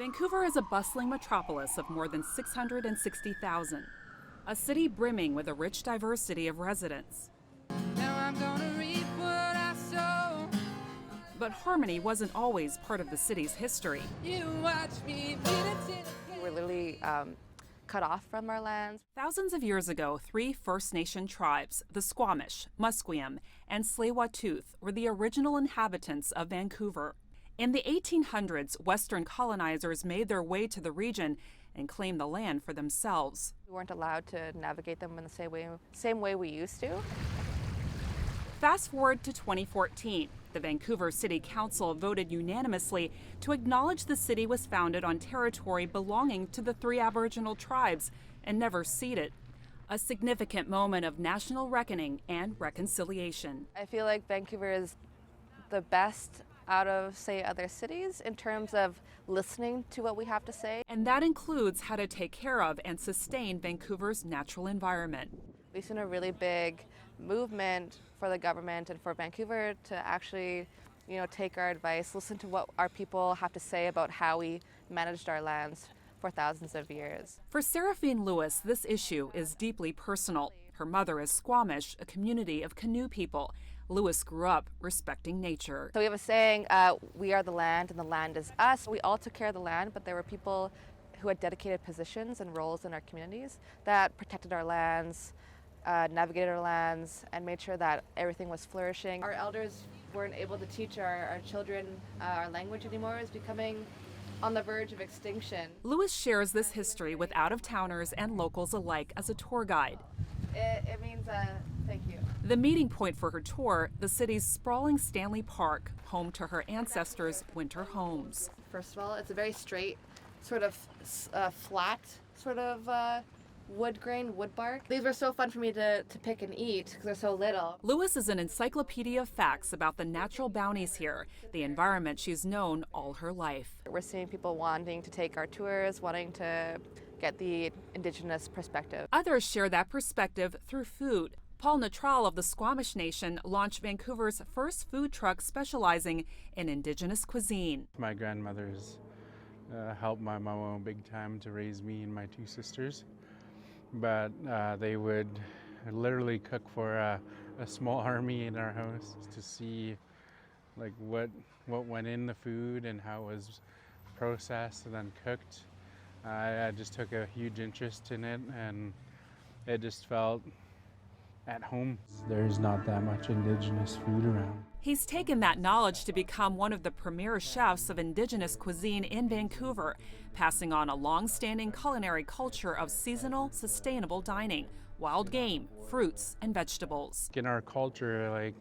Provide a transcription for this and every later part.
Vancouver is a bustling metropolis of more than 660,000, a city brimming with a rich diversity of residents. Now I'm gonna reap what I sow. But harmony wasn't always part of the city's history. You watch me We're literally cut off from our lands. Thousands of years ago, 3 First Nation tribes, the Squamish, Musqueam, and Tsleil-Waututh, were the original inhabitants of Vancouver. In the 1800s, Western colonizers made their way to the region and claimed the land for themselves. We weren't allowed to navigate them in the same way we used to. Fast forward to 2014. The Vancouver City Council voted unanimously to acknowledge the city was founded on territory belonging to the 3 Aboriginal tribes and never ceded. A significant moment of national reckoning and reconciliation. I feel like Vancouver is the best out of, say, other cities in terms of listening to what we have to say. And that includes how to take care of and sustain Vancouver's natural environment. We've seen a really big movement for the government and for Vancouver to actually, take our advice, listen to what our people have to say about how we managed our lands for thousands of years. For Seraphine Lewis, this issue is deeply personal. Her mother is Squamish, a community of canoe people. Lewis grew up respecting nature. So we have a saying, we are the land and the land is us. We all took care of the land, but there were people who had dedicated positions and roles in our communities that protected our lands, navigated our lands, and made sure that everything was flourishing. Our elders weren't able to teach our children our language anymore. It was becoming on the verge of extinction. Lewis shares this history with out-of-towners and locals alike as a tour guide. It means thank you. The meeting point for her tour, the city's sprawling Stanley Park, home to her ancestors' winter homes. First of all, it's a very straight, sort of flat, sort of wood grain, wood bark. These were so fun for me to pick and eat because they're so little. Lewis is an encyclopedia of facts about the natural bounties here, the environment she's known all her life. We're seeing people wanting to take our tours, wanting to get the Indigenous perspective. Others share that perspective through food. Paul Natral of the Squamish Nation launched Vancouver's first food truck specializing in Indigenous cuisine. My grandmothers helped my mama big time to raise me and my 2 sisters. But they would literally cook for a small army in our house to see like what went in the food and how it was processed and then cooked. I just took a huge interest in it, and it just felt at home. There's not that much Indigenous food around. He's taken that knowledge to become one of the premier chefs of Indigenous cuisine in Vancouver, passing on a long-standing culinary culture of seasonal, sustainable dining, wild game, fruits, and vegetables. In our culture, like,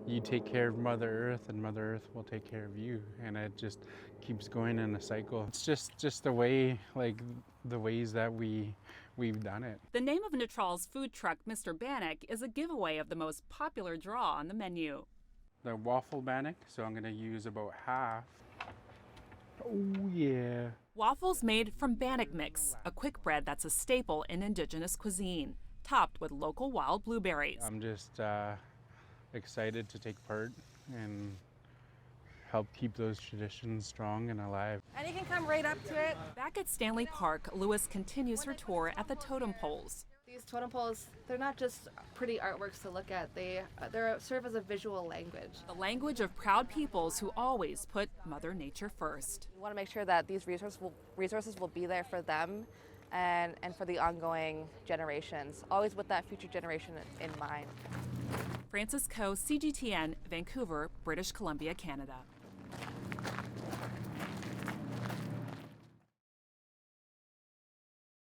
you take care of Mother Earth and Mother Earth will take care of you, and it just keeps going in a cycle. It's just the way, like the ways that we've done it. The name of Natral's food truck, Mr. Bannock, is a giveaway of the most popular draw on the menu. The waffle bannock, so I'm going to use about half. Oh yeah. Waffles made from bannock mix, a quick bread that's a staple in Indigenous cuisine, topped with local wild blueberries. I'm just excited to take part and help keep those traditions strong and alive. And you can come right up to it. Back at Stanley Park, Lewis continues her tour at the totem poles. These totem poles, they're not just pretty artworks to look at. They serve as a visual language. The language of proud peoples who always put Mother Nature first. We want to make sure that these resources will be there for them and for the ongoing generations, always with that future generation in mind. Frances Coe, CGTN, Vancouver, British Columbia, Canada.